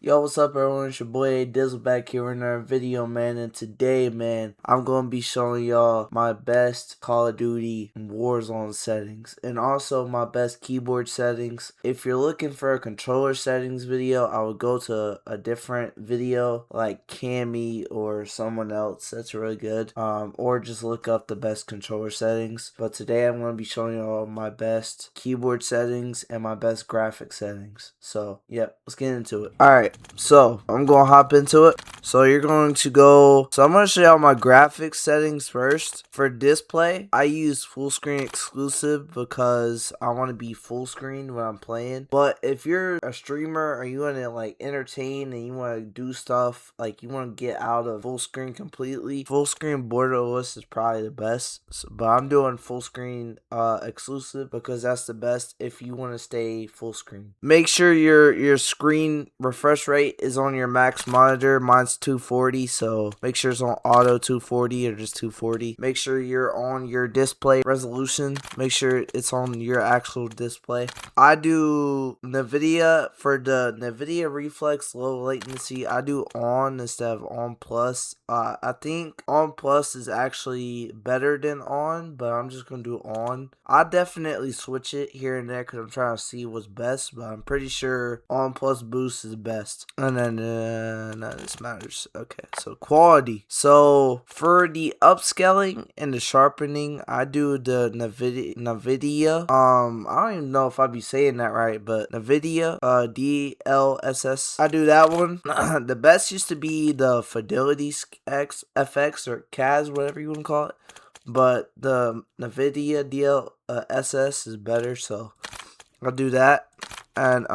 Yo, what's up everyone? It's your boy Dizzle back here with another video, man. And today, man, I'm going to be showing y'all my best Call of Duty Warzone settings. And also my best keyboard settings. If you're looking for a controller settings video, I would go to a different video like Cammy or someone else that's really good. Or just look up the best controller settings. But today I'm going to be showing y'all my best keyboard settings and my best graphic settings. So, yep, let's get into it. Alright. So I'm gonna hop into it. So you're going to go, so I'm gonna show you my graphics settings first. For display, I use full screen exclusive because I want to be full screen when I'm playing. But if you're a streamer or you want to like entertain and you want to do stuff, like you want to get out of full screen completely, full screen borderless is probably the best. But I'm doing full screen exclusive because that's the best if you want to stay full screen. Make sure your screen refresh rate is on your max monitor. Mine's 240, so make sure it's on auto 240 or just 240. Make sure you're on your display resolution. Make sure it's on your actual display. I do NVIDIA for the NVIDIA Reflex low latency. I do on instead of on plus. I think on plus is actually better than on, but I'm just gonna do on. I definitely switch it here and there because I'm trying to see what's best, but I'm pretty sure on plus boost is best. And then none of this matters. Okay, so quality. So for the upscaling and the sharpening, I do the NVIDIA. I don't even know if I be saying that right, but NVIDIA DLSS. I do that one. The best used to be the Fidelity FX or CAS, whatever you want to call it. But the NVIDIA DLSS is better, so I'll do that. And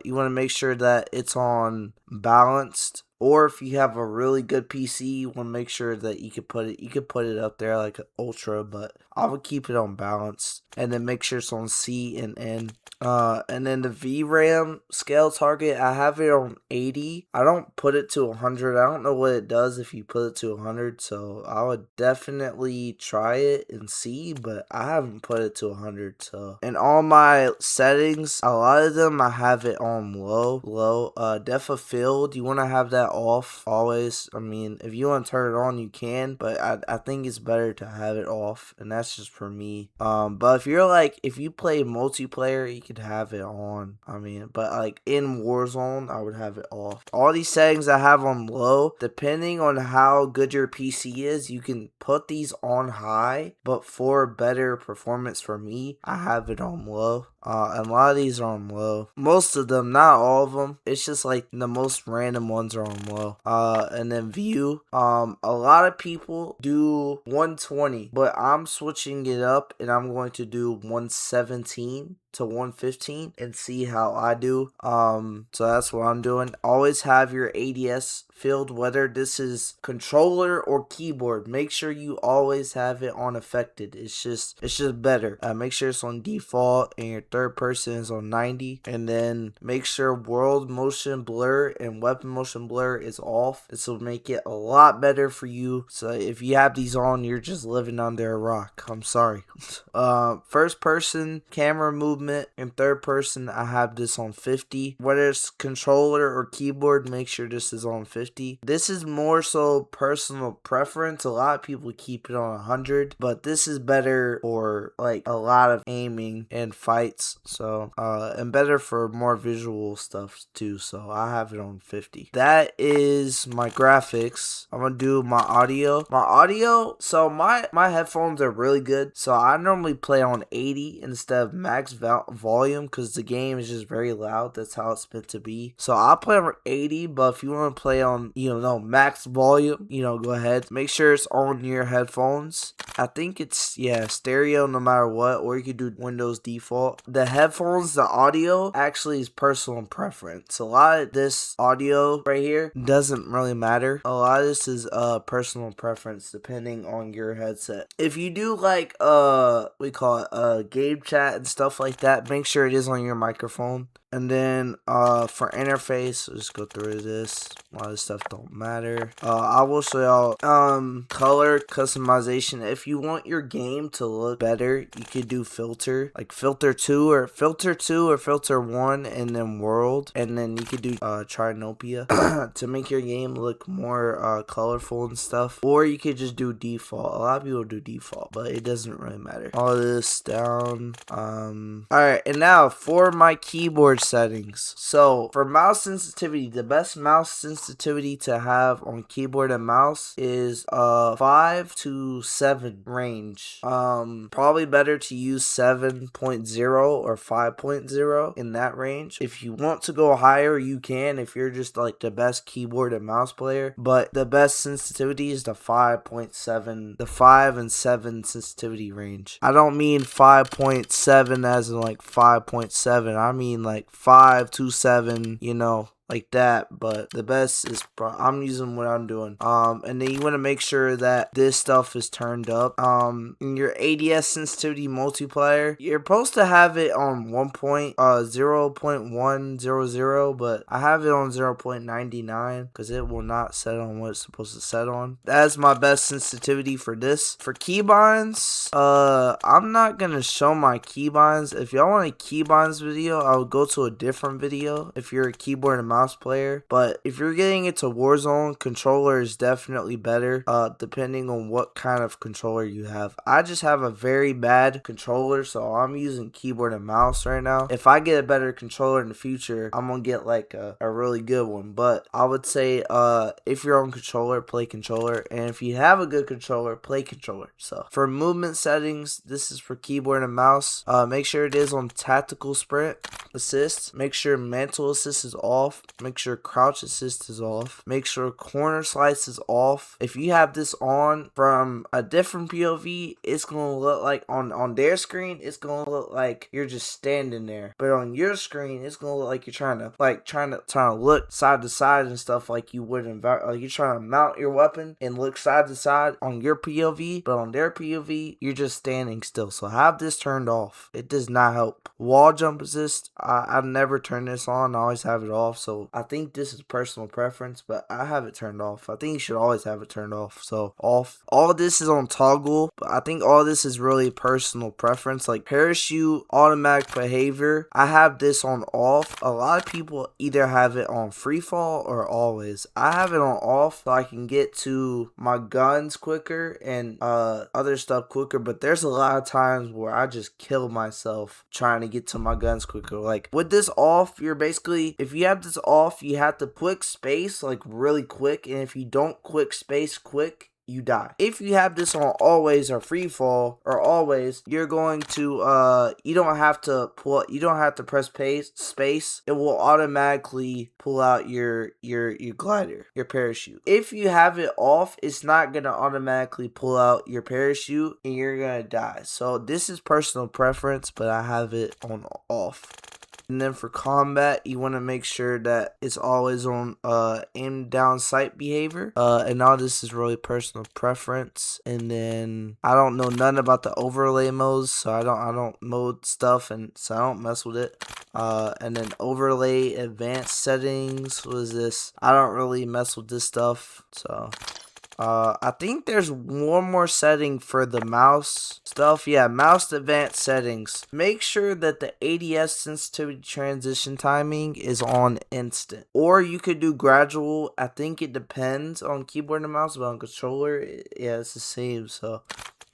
you want to make sure that it's on balanced, or if you have a really good PC, you want to make sure that you could put it up there like an ultra, but I would keep it on balanced, and then make sure it's on C and N. And then the VRAM scale target, I have it on 80. I don't put it to 100. I don't know what it does if you put it to 100, so I would definitely try it and see, but I haven't put it to 100. So, and all my settings, a lot of them I have it on low. Depth of field, you want to have that off always. I mean, if you want to turn it on, you can, but I think it's better to have it off, and that's just for me. But if you play multiplayer, you could have it on. I mean, but like in Warzone, I would have it off. All these settings I have on low. Depending on how good your PC is, you can put these on high, but for better performance for me, I have it on low. And a lot of these are on low. Most of them, not all of them. It's just like the most random ones are on low. And then view. A lot of people do 120, but I'm switching it up and I'm going to do 117 to 115 and see how I do. So that's what I'm doing. Always have your ADS field, whether this is controller or keyboard. Make sure you always have it on affected. It's just better. Make sure it's on default and your third person is on 90, and then make sure world motion blur and weapon motion blur is off. This will make it a lot better for you. So if you have these on, you're just living under a rock. I'm sorry. First person camera movement and third person, I have this on 50. Whether it's controller or keyboard, make sure this is on 50. This is more so personal preference. A lot of people keep it on 100, but this is better for like a lot of aiming and fights. So and better for more visual stuff too. So I have it on 50. That is my graphics. I'm gonna do my audio. So my headphones are really good. So I normally play on 80 instead of max volume because the game is just very loud. That's how it's meant to be. So I'll play on 80, but if you want to play on, max volume, go ahead. Make sure it's on your headphones. I think it's, stereo no matter what, or you could do Windows default. The headphones, the audio actually is personal preference. A lot of this audio right here doesn't really matter. A lot of this is personal preference depending on your headset. If you do like we call it game chat and stuff like that, make sure it is on your microphone. And then for interface, let's go through this. A lot of stuff don't matter. I will show y'all color customization. If you want your game to look better, you could do filter, like filter 2 or filter 1, and then world, and then you could do Trinopia to make your game look more colorful and stuff. Or you could just do default. A lot of people do default, but it doesn't really matter. All this down. Alright, and now for my keyboard settings. So for mouse sensitivity, the best mouse sensitivity to have on keyboard and mouse is 5 to 7 range. Probably better to use 7.0 or 5.0 in that range. If you want to go higher, you can, if you're just like the best keyboard and mouse player, but the best sensitivity is the 5.7, the 5 and 7 sensitivity range. I don't mean 5.7 as in like 5.7. I mean like 5 to 7, you know, like that. But the best is I'm using what I'm doing. And then you want to make sure that this stuff is turned up. In your ADS sensitivity multiplier, you're supposed to have it on 0.100, but I have it on 0.99 because it will not set on what it's supposed to set on. That's my best sensitivity for this. For keybinds, I'm not gonna show my keybinds. If y'all want a keybinds video, I would go to a different video if you're a keyboard and mouse player. But if you're getting into Warzone, controller is definitely better, depending on what kind of controller you have. I just have a very bad controller, so I'm using keyboard and mouse right now. If I get a better controller in the future, I'm gonna get like a really good one. But I would say if you're on controller, play controller, and if you have a good controller, play controller. So for movement settings, this is for keyboard and mouse. Make sure it is on tactical sprint assist. Make sure mantle assist is off. Make sure crouch assist is off. Make sure corner slice is off. If you have this on from a different POV, it's gonna look like on their screen, it's gonna look like you're just standing there. But on your screen, it's gonna look like you're trying to look side to side and stuff, like you would like you're trying to mount your weapon and look side to side on your POV. But on their POV, you're just standing still. So have this turned off. It does not help. Wall jump assist, I've never turned this on. I always have it off. So I think this is personal preference, but I have it turned off. I think you should always have it turned off. So off. All of this is on toggle, but I think all this is really personal preference. Like parachute, automatic behavior, I have this on off. A lot of people either have it on free fall or always. I have it on off so I can get to my guns quicker and other stuff quicker. But there's a lot of times where I just kill myself trying to get to my guns quicker. Like with this off, you're basically, if you have this off, you have to quick space like really quick, and if you don't quick space quick, you die. If you have this on always or free fall or always, you're going to you don't have to press space. It will automatically pull out your glider, your parachute. If you have it off, it's not gonna automatically pull out your parachute and you're gonna die. So this is personal preference, but I have it on off. And then for combat, you want to make sure that it's always on aim down sight behavior. And all this is really personal preference. And then I don't know none about the overlay modes, so I don't mode stuff, and so I don't mess with it. And then overlay advanced settings. What is this? I don't really mess with this stuff. So I think there's one more setting for the mouse stuff. Yeah, mouse advanced settings. Make sure that the ADS sensitivity transition timing is on instant. Or you could do gradual. I think it depends on keyboard and mouse, but on controller, yeah, it's the same. So,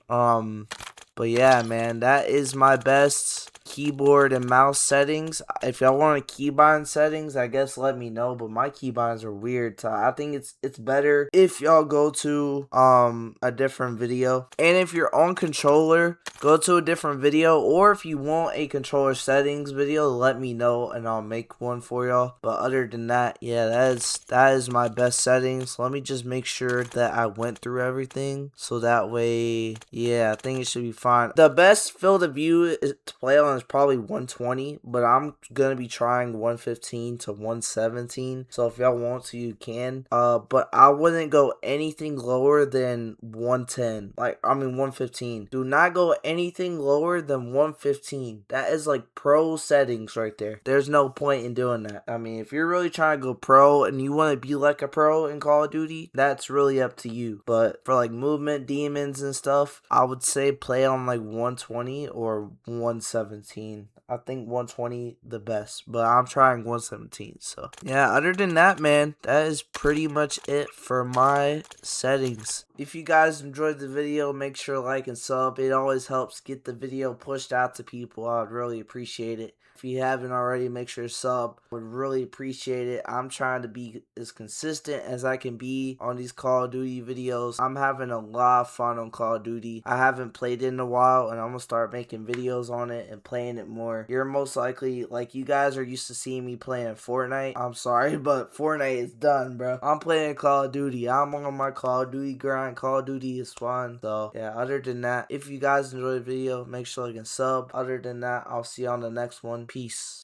but yeah, man, that is my best keyboard and mouse settings. If y'all want a keybind settings, I guess let me know, but my keybinds are weird, so I think it's better if y'all go to a different video. And if you're on controller, go to a different video, or if you want a controller settings video, let me know and I'll make one for y'all. But other than that, yeah, that is my best settings. Let me just make sure that I went through everything, so that way, yeah, I think it should be fine. The best field of view is to play on is probably 120, but I'm gonna be trying 115 to 117. So if y'all want to, you can. But I wouldn't go anything lower than 110. 115. Do not go anything lower than 115. That is like pro settings right there. There's no point in doing that. I mean, if you're really trying to go pro and you want to be like a pro in Call of Duty, that's really up to you. But for like movement demons and stuff, I would say play on like 120 or 117. I think 120 the best, but I'm trying 117. So yeah, other than that, man, that is pretty much it for my settings. If you guys enjoyed the video, make sure to like and sub. It always helps get the video pushed out to people. I'd really appreciate it. If you haven't already, make sure to sub. Would really appreciate it. I'm trying to be as consistent as I can be on these Call of Duty videos. I'm having a lot of fun on Call of Duty. I haven't played it in a while, and I'm gonna start making videos on it and playing it more. You're most likely, like, you guys are used to seeing me playing Fortnite. I'm sorry, but Fortnite is done, bro. I'm playing Call of Duty. I'm on my Call of Duty grind. Call of Duty is fun. So yeah, other than that, if you guys enjoyed the video, make sure you can sub. Other than that, I'll see you on the next one. Peace.